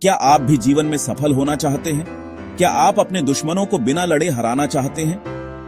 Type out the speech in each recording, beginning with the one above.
क्या आप भी जीवन में सफल होना चाहते हैं? क्या आप अपने दुश्मनों को बिना लड़े हराना चाहते हैं?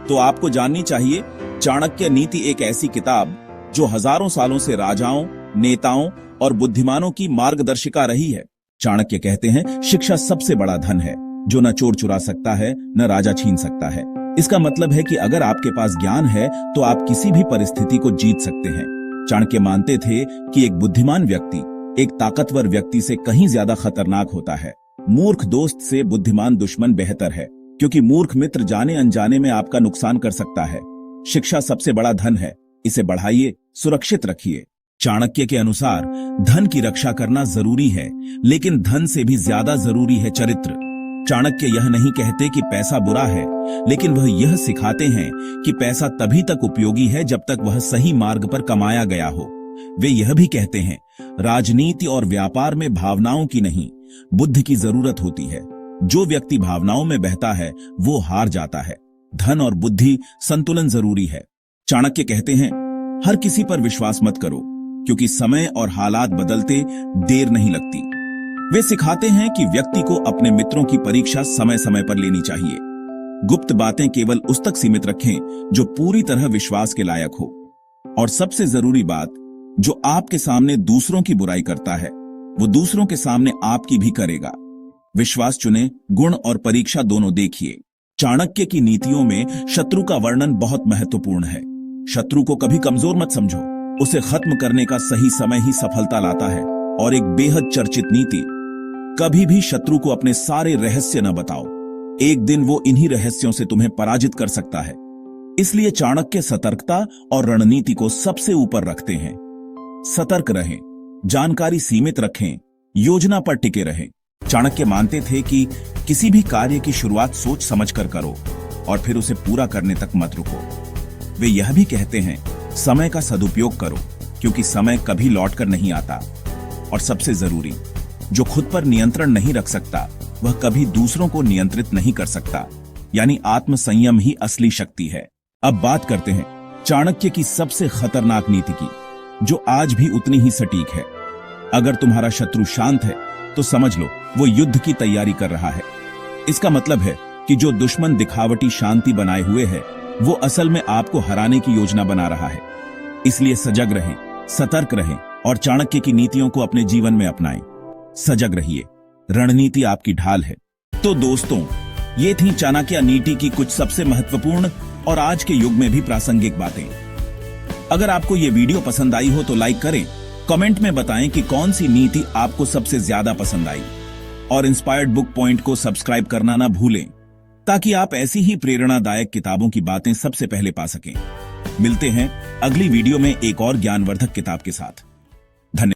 तो आपको जाननी चाहिए चाणक्य नीति, एक ऐसी किताब जो हजारों सालों से राजाओं, नेताओं और बुद्धिमानों की मार्गदर्शिका रही है। चाणक्य कहते हैं, शिक्षा सबसे बड़ा धन है जो न चोर चुरा सकता है न राजा छीन सकता है। इसका मतलब है कि अगर आपके पास ज्ञान है तो आप किसी भी परिस्थिति को जीत सकते हैं। चाणक्य मानते थे कि एक बुद्धिमान व्यक्ति एक ताकतवर व्यक्ति से कहीं ज्यादा खतरनाक होता है। मूर्ख दोस्त से बुद्धिमान दुश्मन बेहतर है, क्योंकि मूर्ख मित्र जाने अनजाने में आपका नुकसान कर सकता है। शिक्षा सबसे बड़ा धन है, इसे बढ़ाइए, सुरक्षित रखिए। चाणक्य के अनुसार धन की रक्षा करना जरूरी है, लेकिन धन से भी ज्यादा जरूरी है चरित्र। चाणक्य यह नहीं कहते कि पैसा बुरा है, लेकिन वह यह सिखाते हैं कि पैसा तभी तक उपयोगी है जब तक वह सही मार्ग पर कमाया गया हो। वे यह भी कहते हैं, राजनीति और व्यापार में भावनाओं की नहीं, बुद्धि की जरूरत होती है। जो व्यक्ति भावनाओं में बहता है वो हार जाता है। धन और बुद्धि संतुलन जरूरी है। चाणक्य कहते हैं, हर किसी पर विश्वास मत करो, क्योंकि समय और हालात बदलते देर नहीं लगती। वे सिखाते हैं कि व्यक्ति को अपने मित्रों की परीक्षा समय समय पर लेनी चाहिए। गुप्त बातें केवल उस तक सीमित रखें जो पूरी तरह विश्वास के लायक हो। और सबसे जरूरी बात, जो आपके सामने दूसरों की बुराई करता है वो दूसरों के सामने आपकी भी करेगा। विश्वास चुने, गुण और परीक्षा दोनों देखिए। चाणक्य की नीतियों में शत्रु का वर्णन बहुत महत्वपूर्ण है। शत्रु को कभी कमजोर मत समझो, उसे खत्म करने का सही समय ही सफलता लाता है। और एक बेहद चर्चित नीति, कभी भी शत्रु को अपने सारे रहस्य न बताओ, एक दिन वो इन्हीं रहस्यों से तुम्हें पराजित कर सकता है। इसलिए चाणक्य सतर्कता और रणनीति को सबसे ऊपर रखते हैं। सतर्क रहें, जानकारी सीमित रखें, योजना पर टिके रहें। चाणक्य मानते थे कि किसी भी कार्य की शुरुआत सोच समझकर करो और फिर उसे पूरा करने तक मत रुको। वे यह भी कहते हैं, समय का सदुपयोग करो, क्योंकि समय कभी लौटकर नहीं आता। और सबसे जरूरी, जो खुद पर नियंत्रण नहीं रख सकता वह कभी दूसरों को नियंत्रित नहीं कर सकता। यानी आत्मसंयम ही असली शक्ति है। अब बात करते हैं चाणक्य की सबसे खतरनाक नीति की, जो आज भी उतनी ही सटीक है। अगर तुम्हारा शत्रु शांत है तो समझ लो वो युद्ध की तैयारी कर रहा है। इसका मतलब है कि जो दुश्मन दिखावटी शांति बनाए हुए है वो असल में आपको हराने की योजना बना रहा है। इसलिए सजग रहें, सतर्क रहें और चाणक्य की नीतियों को अपने जीवन में अपनाएं। सजग रहिए, रणनीति आपकी ढाल है। तो दोस्तों, ये थी चाणक्य नीति की कुछ सबसे महत्वपूर्ण और आज के युग में भी प्रासंगिक बातें। अगर आपको ये वीडियो पसंद आई हो तो लाइक करें, कमेंट में बताएं कि कौन सी नीति आपको सबसे ज्यादा पसंद आई। और इंस्पायर्ड बुक पॉइंट को सब्सक्राइब करना ना भूलें, ताकि आप ऐसी ही प्रेरणादायक किताबों की बातें सबसे पहले पा सकें। मिलते हैं अगली वीडियो में एक और ज्ञानवर्धक किताब के साथ।